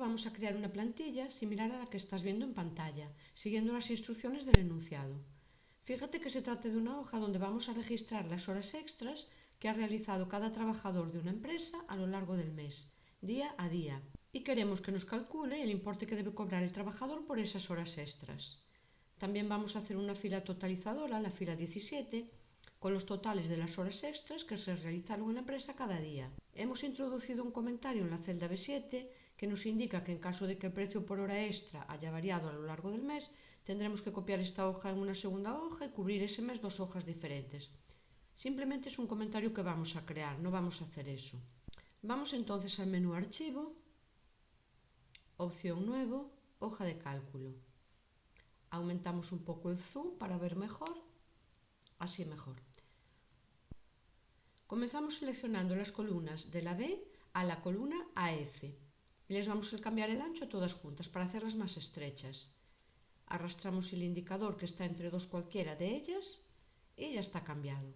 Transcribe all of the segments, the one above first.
vamos a crear una plantilla similar a la que estás viendo en pantalla, siguiendo las instrucciones del enunciado. Fíjate que se trata de una hoja donde vamos a registrar las horas extras que ha realizado cada trabajador de una empresa a lo largo del mes, día a día, y queremos que nos calcule el importe que debe cobrar el trabajador por esas horas extras. También vamos a hacer una fila totalizadora, la fila 17, con los totales de las horas extras que se realizaron en la empresa cada día. Hemos introducido un comentario en la celda B7 que nos indica que en caso de que el precio por hora extra haya variado a lo largo del mes, tendremos que copiar esta hoja en una segunda hoja y cubrir ese mes dos hojas diferentes. Simplemente es un comentario que vamos a crear, no vamos a hacer eso. Vamos entonces al menú Archivo, opción Nuevo, hoja de cálculo. Aumentamos un poco el zoom para ver mejor, así mejor. Comenzamos seleccionando las columnas de la B a la columna AF y les vamos a cambiar el ancho todas juntas para hacerlas más estrechas. Arrastramos el indicador que está entre dos cualquiera de ellas y ya está cambiado.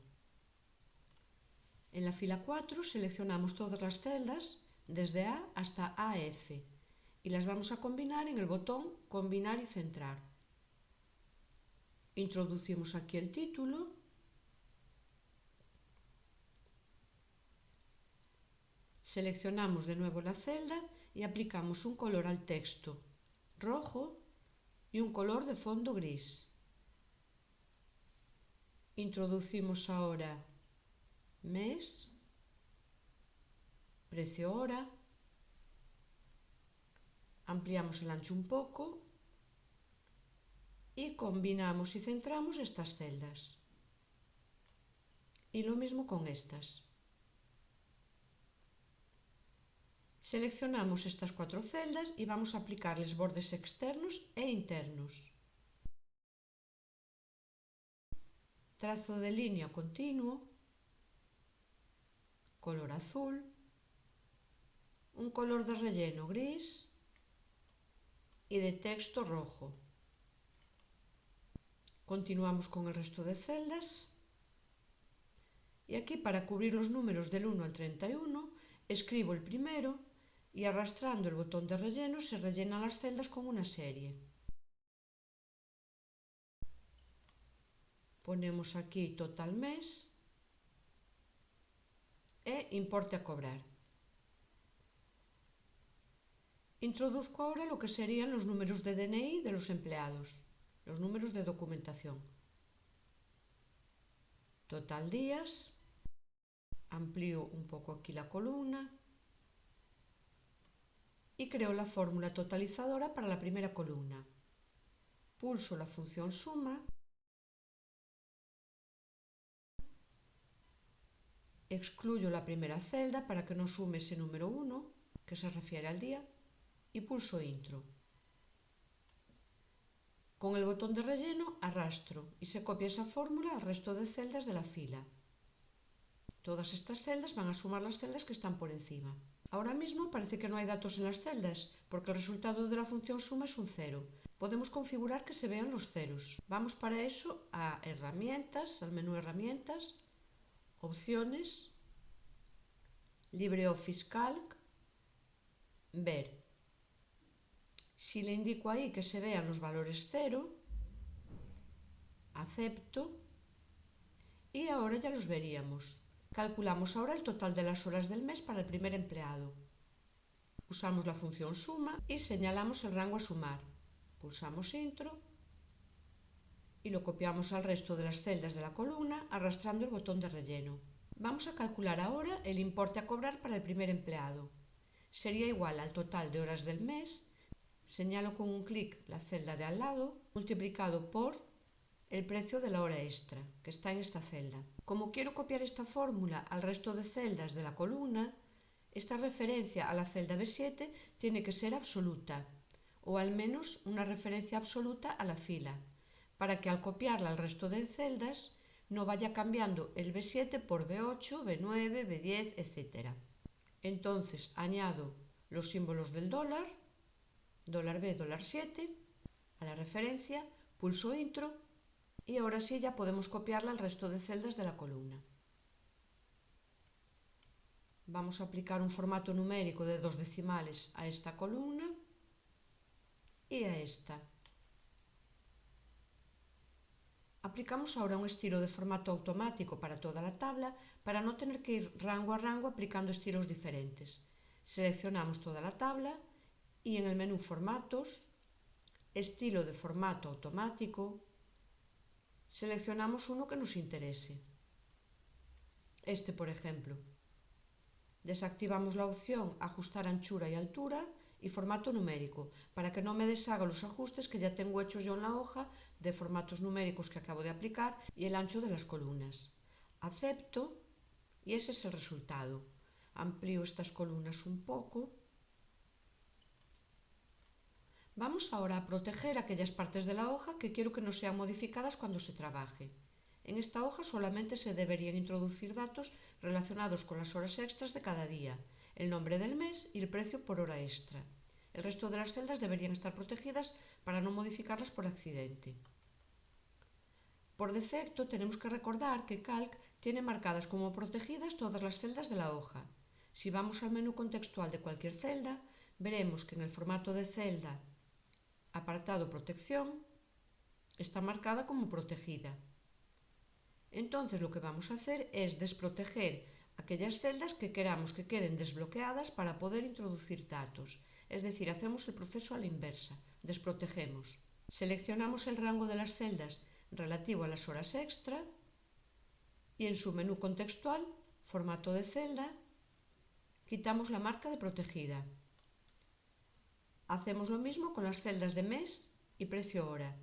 En la fila 4 seleccionamos todas las celdas desde A hasta AF y las vamos a combinar en el botón Combinar y centrar. Introducimos aquí el título, seleccionamos de nuevo la celda y aplicamos un color al texto rojo y un color de fondo gris. Introducimos ahora mes, precio hora, ampliamos el ancho un poco y combinamos y centramos estas celdas. Y lo mismo con estas. Seleccionamos estas 4 celdas y vamos a aplicarles bordes externos e internos. Trazo de línea continuo, color azul, un color de relleno gris y de texto rojo. Continuamos con el resto de celdas y aquí, para cubrir los números del 1 al 31, escribo el primero y arrastrando el botón de relleno se rellenan las celdas con una serie. Ponemos aquí total mes e importe a cobrar. Introduzco ahora lo que serían los números de DNI de los empleados, los números de documentación. Total días, amplío un poco aquí la columna y creo la fórmula totalizadora para la primera columna. Pulso la función suma, excluyo la primera celda para que no sume ese número 1, que se refiere al día, y pulso intro. Con el botón de relleno arrastro y se copia esa fórmula al resto de celdas de la fila. Todas estas celdas van a sumar las celdas que están por encima. Ahora mismo parece que no hay datos en las celdas, porque el resultado de la función suma es un 0. Podemos configurar que se vean los ceros. Vamos para eso a Herramientas, al menú Herramientas, Opciones, LibreOffice Calc, Ver. Si le indico ahí que se vean los valores 0, acepto y ahora ya los veríamos. Calculamos ahora el total de las horas del mes para el primer empleado. Usamos la función suma y señalamos el rango a sumar. Pulsamos intro y lo copiamos al resto de las celdas de la columna arrastrando el botón de relleno. Vamos a calcular ahora el importe a cobrar para el primer empleado. Sería igual al total de horas del mes. Señalo con un clic la celda de al lado, multiplicado por el precio de la hora extra, que está en esta celda. Como quiero copiar esta fórmula al resto de celdas de la columna, esta referencia a la celda B7 tiene que ser absoluta, o al menos una referencia absoluta a la fila, para que al copiarla al resto de celdas no vaya cambiando el B7 por B8, B9, B10, etc. Entonces añado los símbolos del dólar, $B, $7, a la referencia, pulso intro y ahora sí ya podemos copiarla al resto de celdas de la columna. Vamos a aplicar un formato numérico de 2 decimales a esta columna y a esta. Aplicamos ahora un estilo de formato automático para toda la tabla para no tener que ir rango a rango aplicando estilos diferentes. Seleccionamos toda la tabla y en el menú Formatos, Estilo de formato automático, seleccionamos uno que nos interese. Este, por ejemplo. Desactivamos la opción Ajustar anchura y altura y formato numérico para que no me deshaga los ajustes que ya tengo hechos yo en la hoja de formatos numéricos que acabo de aplicar y el ancho de las columnas. Acepto y ese es el resultado. Amplío estas columnas un poco. Vamos ahora a proteger aquellas partes de la hoja que quiero que no sean modificadas cuando se trabaje. En esta hoja solamente se deberían introducir datos relacionados con las horas extras de cada día, el nombre del mes y el precio por hora extra. El resto de las celdas deberían estar protegidas para no modificarlas por accidente. Por defecto tenemos que recordar que Calc tiene marcadas como protegidas todas las celdas de la hoja. Si vamos al menú contextual de cualquier celda, veremos que en el formato de celda, apartado Protección, está marcada como protegida. Entonces lo que vamos a hacer es desproteger aquellas celdas que queramos que queden desbloqueadas para poder introducir datos. Es decir, hacemos el proceso a la inversa, desprotegemos. Seleccionamos el rango de las celdas relativo a las horas extra y en su menú contextual, formato de celda, quitamos la marca de protegida. Hacemos lo mismo con las celdas de mes y precio hora.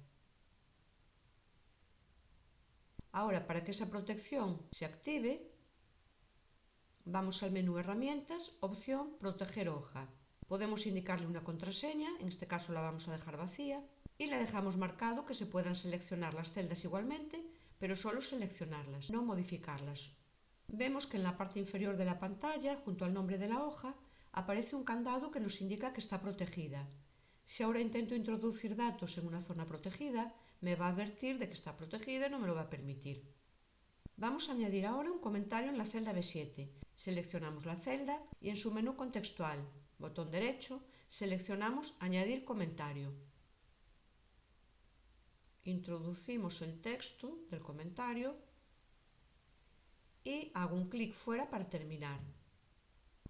Ahora, para que esa protección se active, vamos al menú Herramientas, opción Proteger hoja. Podemos indicarle una contraseña, en este caso la vamos a dejar vacía, y le dejamos marcado que se puedan seleccionar las celdas igualmente, pero solo seleccionarlas, no modificarlas. Vemos que en la parte inferior de la pantalla, junto al nombre de la hoja, aparece un candado que nos indica que está protegida. Si ahora intento introducir datos en una zona protegida, me va a advertir de que está protegida y no me lo va a permitir. Vamos a añadir ahora un comentario en la celda B7. Seleccionamos la celda y en su menú contextual, botón derecho, seleccionamos Añadir comentario. Introducimos el texto del comentario y hago un clic fuera para terminar.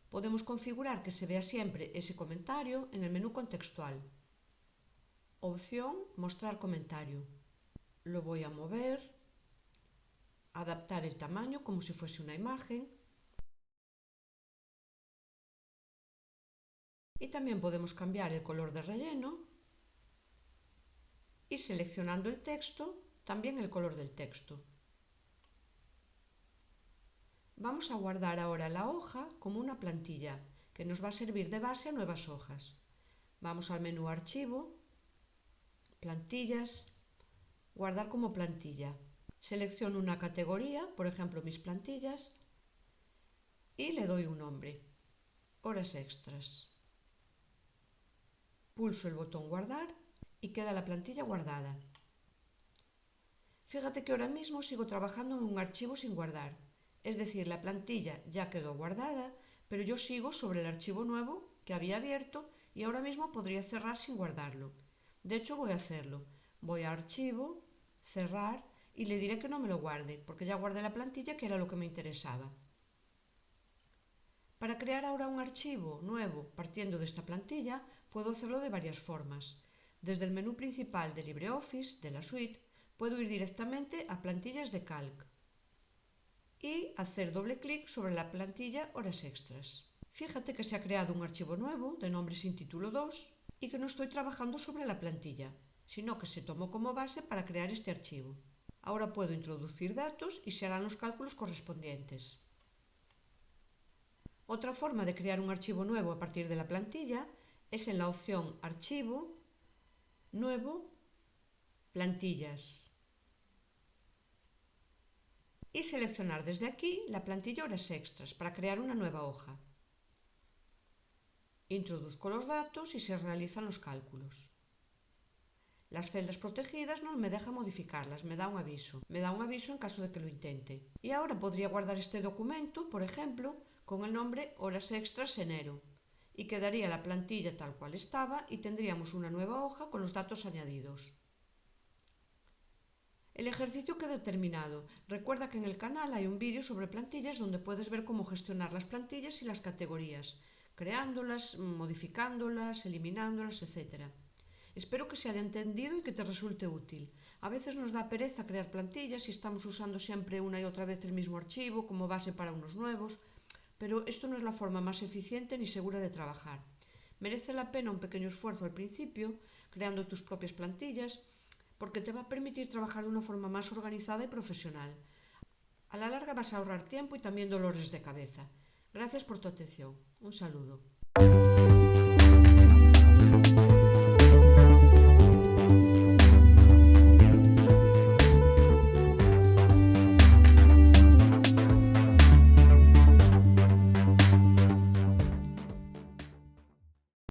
Podemos configurar que se vea siempre ese comentario en el menú contextual. Opción Mostrar comentario. Lo voy a mover, adaptar el tamaño como si fuese una imagen. Y también podemos cambiar el color de relleno y seleccionando el texto, también el color del texto. Vamos a guardar ahora la hoja como una plantilla que nos va a servir de base a nuevas hojas. Vamos al menú Archivo, Plantillas, Guardar como plantilla. Selecciono una categoría, por ejemplo mis plantillas, y le doy un nombre, horas extras. Pulso el botón Guardar y queda la plantilla guardada. Fíjate que ahora mismo sigo trabajando en un archivo sin guardar, es decir, la plantilla ya quedó guardada, pero yo sigo sobre el archivo nuevo que había abierto y ahora mismo podría cerrar sin guardarlo. De hecho voy a hacerlo. Voy a Archivo, Cerrar y le diré que no me lo guarde, porque ya guardé la plantilla que era lo que me interesaba. Para crear ahora un archivo nuevo partiendo de esta plantilla, puedo hacerlo de varias formas. Desde el menú principal de LibreOffice, de la suite, puedo ir directamente a Plantillas de Calc y hacer doble clic sobre la plantilla Horas extras. Fíjate que se ha creado un archivo nuevo de nombre sin título 2 y que no estoy trabajando sobre la plantilla, sino que se tomó como base para crear este archivo. Ahora puedo introducir datos y se harán los cálculos correspondientes. Otra forma de crear un archivo nuevo a partir de la plantilla es en la opción Archivo, Nuevo, Plantillas. Y seleccionar desde aquí la plantilla Horas extras para crear una nueva hoja. Introduzco los datos y se realizan los cálculos. Las celdas protegidas no me deja modificarlas, me da un aviso. Me da un aviso en caso de que lo intente. Y ahora podría guardar este documento, por ejemplo, con el nombre Horas Extras Enero, y quedaría la plantilla tal cual estaba y tendríamos una nueva hoja con los datos añadidos. El ejercicio queda terminado. Recuerda que en el canal hay un vídeo sobre plantillas donde puedes ver cómo gestionar las plantillas y las categorías, creándolas, modificándolas, eliminándolas, etc. Espero que se haya entendido y que te resulte útil. A veces nos da pereza crear plantillas y estamos usando siempre una y otra vez el mismo archivo como base para unos nuevos, pero esto no es la forma más eficiente ni segura de trabajar. Merece la pena un pequeño esfuerzo al principio, creando tus propias plantillas, porque te va a permitir trabajar de una forma más organizada y profesional. A la larga vas a ahorrar tiempo y también dolores de cabeza. Gracias por tu atención. Un saludo.